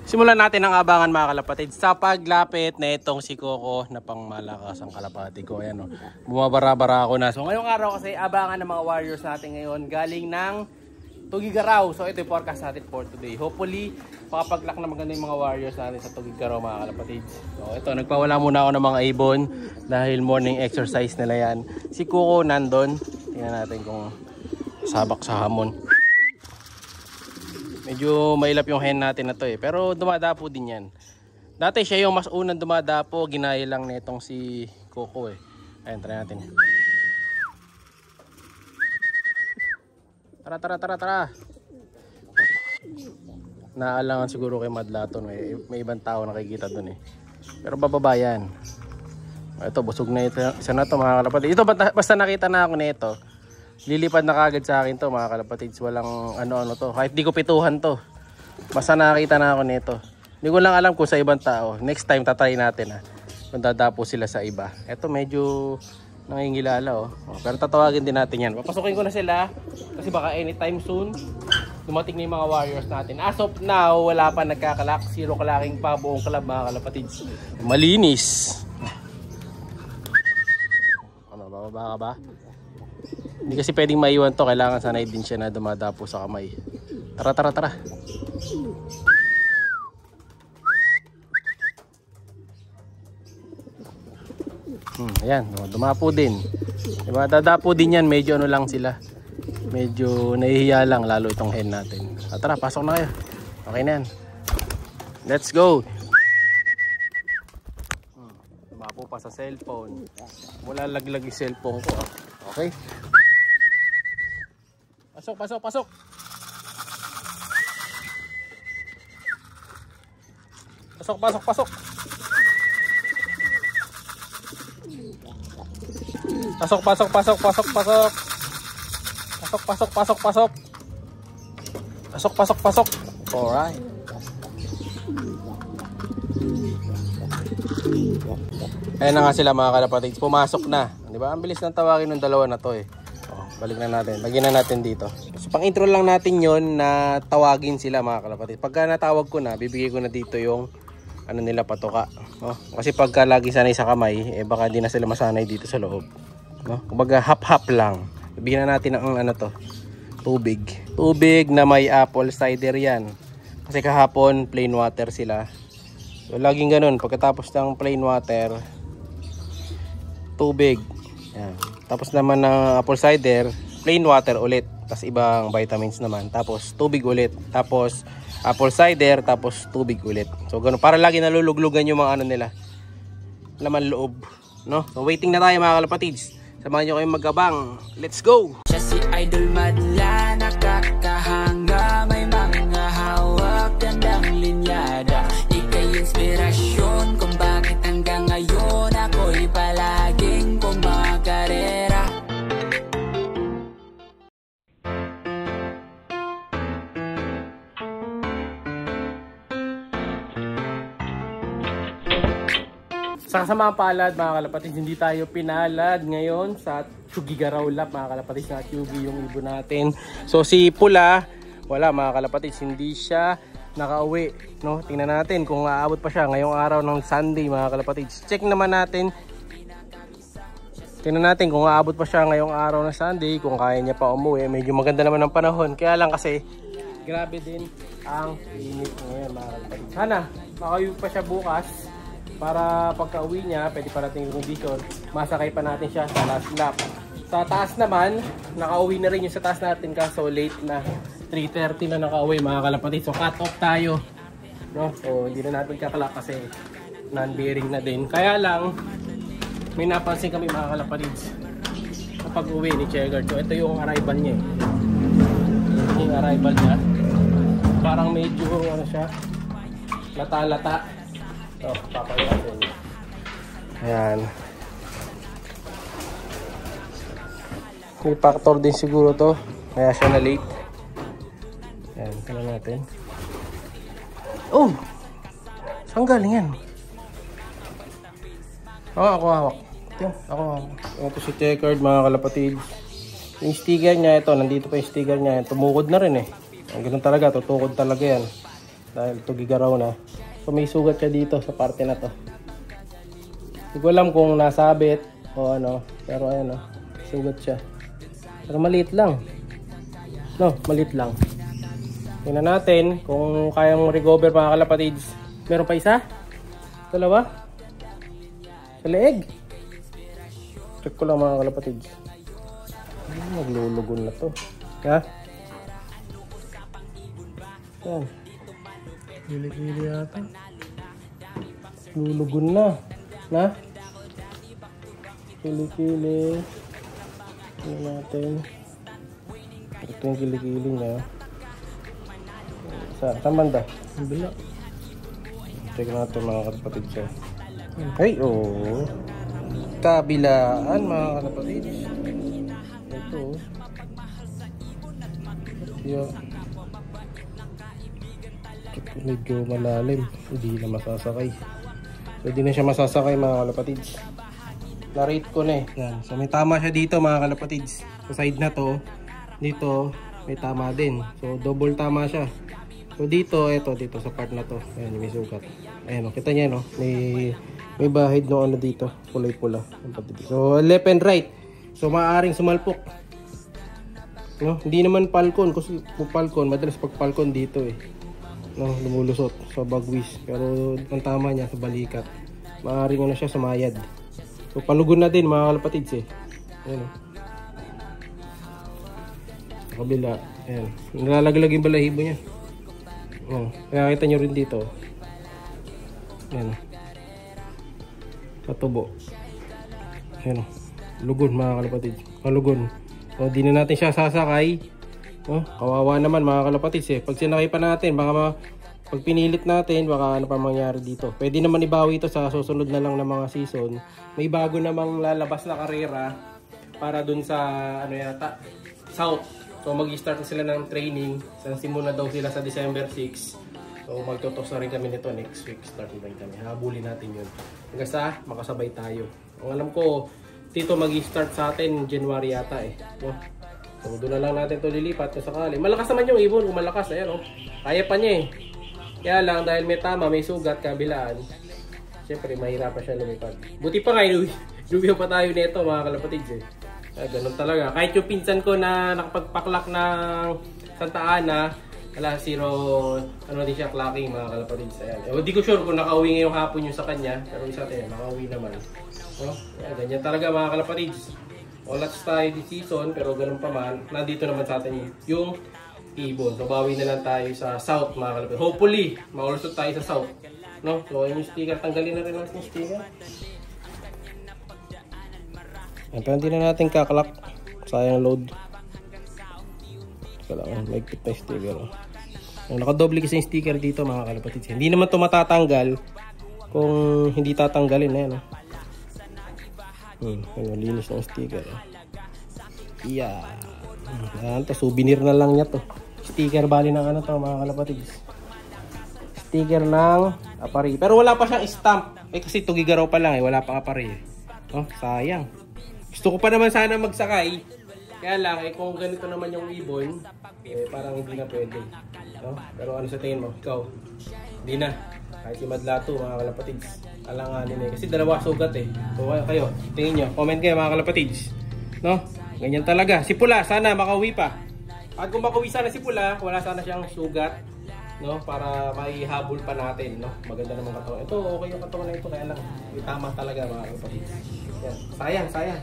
Simulan natin ang abangan mga kalapatid sa paglapit na itong si Coco na pangmalakas ang kalapati ko. Ayan o, bumabara-bara ako na. So ngayong araw kasi abangan ng mga warriors natin ngayon galing ng Tugigaraw. So ito yung forecast natin for today. Hopefully, makapaglak na maganda yung mga warriors natin sa Tugigaraw mga kalapatid. So ito, nagpawala muna ako ng mga ibon dahil morning exercise nila yan. Si Coco nandun. Tingnan natin kung sabak sa hamon. Medyo mailap yung hen natin na to eh. Pero dumadapo din yan. Dati siya yung mas unang dumadapo. Ginaya lang nitong si Coco eh. Ayan, try natin. Tara. Naalangan siguro kay Madlaton. May ibang tao nakikita dun eh. Pero bababa yan. Ito, busog na ito. Isa na to mga kalapatid. Ito basta nakita na ako nito. Lilipad na kagad sa akin to mga kalapatids. Walang ano to. Kahit di ko pituhan to. Basta nakakita na ako nito. Hindi ko lang alam kung sa ibang tao. Next time tatry natin kung dadapo sila sa iba. Ito medyo nangingilala oh. Pero tatawagin din natin yan. Papasukin ko na sila. Kasi baka anytime soon dumating na yung mga warriors natin. As of now, wala pa nagkakalak. 0 kalaking pa buong club mga kalapatids. Malinis. Ano, bababa ka ba? Hindi kasi pwedeng maiwan to, kailangan sanay din siya na dumadapo sa kamay. Tara. Ayan, dumapo din. Diba, dadapo din yan, medyo ano lang sila. Medyo nahihiya lang, lalo itong hen natin. Tara, pasok na kayo. Okay na yan. Let's go! Dumapo pa sa cellphone. Wala laglag yung cellphone ko. Okay? Pasok. Pasok. Alright. Ayan na nga sila mga kalapatids. Pumasok na. Diba? Ang bilis ng tawagin ng dalawa na to eh. Balik na natin. Lagyan na natin dito. So, pang intro lang natin yon na tawagin sila mga kalapatid. Pagka natawag ko na, bibigay ko na dito yung ano nila patuka. Kasi pagka lagi sanay sa kamay, baka di na sila masanay dito sa loob. Kumbaga hap-hap lang. Bibigyan na natin ng ano to, tubig. Tubig na may apple cider yan. Kasi kahapon plain water sila. So laging ganun. Pagkatapos ng plain water, tubig. Yan. Tapos naman ng apple cider, plain water ulit. Tapos ibang vitamins naman. Tapos tubig ulit. Tapos apple cider. Tapos tubig ulit. So ganun. Para lagi naluluglugan yung mga ano nila. Laman loob. No? So waiting na tayo mga kalapatids. Samahan nyo kayong magabang. Let's go! Siya si Idol Madla, nakakahanga. May mga hawak, gandang linyada. Ika'y inspirasyon kung bakit hanggang ngayon ako'y palaging kumakarera. Sa kasamaang palad mga kalapatids, hindi tayo pinalad ngayon sa Tugigaraw Lap mga kalapatids, na Tugi yung ibon natin. So si Pula, wala mga kalapatids, hindi siya nakauwi. No? Tingnan natin kung aabot pa siya ngayong araw ng Sunday mga kalapatids. Check naman natin. Tingnan natin kung aabot pa siya ngayong araw ng Sunday, kung kaya niya pa umuwi. Medyo maganda naman ang panahon. Kaya lang kasi grabe din ang init ngayon mga kalapatids. Sana makauwi pa siya bukas. Para pagka uwi niya, pwede pa natin yung condition, masakay pa natin siya sa last lap. Sa taas naman, nakauwi na rin yung sa taas natin kaso late na. 3:30 na nakauwi mga kalapatid. So cut off tayo. No? So hindi na natin kakalak kasi non-bearing na din. Kaya lang, may napansin kami mga kalapatids kapag uwi ni Chegard. So ito yung arrival niya. Ito yung arrival niya. Parang medyo ano siya, lata-lata. So, papayasin niyo. Ayan. May factor din siguro to. Kaya siya na late. Ayan, tingnan natin. Oh! Saan galing yan? Ako hawak. Ito, ako hawak. Ito si Checkered mga kalapatid. Yung sticker niya ito, nandito pa yung sticker niya. Tumukod na rin eh. Ang ganun talaga, tutukod talaga yan. Dahil tugigaraw na. So may sugat siya dito sa parte na to. Hindi ko alam kung nasabit o ano. Pero ayan o. Sugat siya. Pero maliit lang. No, maliit lang. Tingnan natin kung kayang recover mga kalapatids. Meron pa isa? Dalawa? Sa leeg. Check ko lang mga kalapatids. Naglulugon na to. Ha? Yan. Gili-gili yata. Lulugon na. Na? Gili-gili. Tingnan natin. Ito yung gili-gili niya. Saan banda? Ang bila. Check natin mga kalapatids. Ay, oh. Kabilaan mga kalapatids. Ito. Yeah. Medyo malalim. Hindi na masasakay. So, hindi na siya masasakay mga kalapatids. Na-rate ko na eh. Yan. So, may tama siya dito mga kalapatids. Sa side na to, dito, may tama din. So, double tama siya. So, dito, eto, dito sa part na to. Ayan, may sugat. Ayan, kita niya, no? May bahid no ano dito. Kulay-pula. So, left and right. So, maaaring sumalpok. No? Hindi naman palkon. Kasi palkon, madalas pag palkon dito eh. No, lumulusot sa bagwis. Pero ang tama niya sa balikat. Maaaring ano siya, sumayad. So, palugon na din mga kalapatids eh. Ayan o. Sa kabila. Ayan. Nalalaglag yung balahibo niya. Oh, kaya kita nyo rin dito. Ayan. Sa tubo. Ayan. Lugon mga kalapatids. Palugon. So, di na natin siya sasakay. Oh, kawawa naman mga kalapatids eh. Pag sinakay pa natin, baka pag pinilit natin, baka ano pa mangyari dito. Pwede naman ibawi ito sa susunod na lang na mga season. May bago namang lalabas na karera para dun sa ano yata, South. So mag-start na sila ng training. Simula daw sila sa December 6. So magtutos na rin kami nito next week. Start na rin kami. Habulin natin yun. Hanggang sa makasabay tayo. Ang alam ko, dito mag-start sa atin January yata eh. No? So doon na lang natin ito lilipat kung sakali. Malakas naman yung ibon. Kung malakas, ayan o. Kaya pa niya eh. Kaya lang dahil may tama, may sugat, kabilaan. Siyempre mahirapan siya lumipat. Buti pa nga inuwi pa tayo nito mga kalapatids eh. Ganun talaga. Kahit yung pinsan ko na nakapagpaklak ng Santa Ana, wala zero, ano din siya, clacking mga kalapatids. Ayan. Hindi ko sure kung nakauwi ngayong hapon yung sa kanya, pero isa tayo, nakauwi naman. No? Ayan, ganyan talaga mga kalapatids. Olats tayo this season, pero ganun pa man, nandito naman sa atin yung ibon. So, bawi na lang tayo sa South mga kalapatids. Hopefully, maulusot tayo sa South. No? So, yung sticker, tanggalin na rin natin yung sticker. Pero hindi na natin kakalak. Sayang load. Kailangan maigpit na yung sticker. Nakadoble kasi yung sticker dito mga kalapatids. Hindi naman ito matatanggal kung hindi tatanggalin. Ayan. Linis ng sticker. Yeah. Ayan, souvenir na lang niya to. Sticker bali ng ano to mga kalapatids. Sticker ng apari. Pero wala pa siyang stamp. Kasi tugigaraw pa lang eh. Wala pa apari eh. Oh, sayang. Gusto ko pa naman sana magsakay. Kaya lang, kung ganito naman yung ibon, parang hindi na pwede. No? Pero ano sa tingin mo? Ikaw? Hindi na. Kahit si Madlato, mga kalapatids. Alanganin eh. Kasi dalawa sugat eh. So kayo, tingin nyo. Comment kayo mga kalapatids. No? Ganyan talaga. Si Pula, sana makauwi pa. At kung makauwi sana si Pula, wala sana siyang sugat. No? Para maihabol pa natin. No? Maganda naman katawan. Ito, okay yung katawan na ito. Kaya lang, tama talaga mga kalapatids. Yan. Sayang, sayang.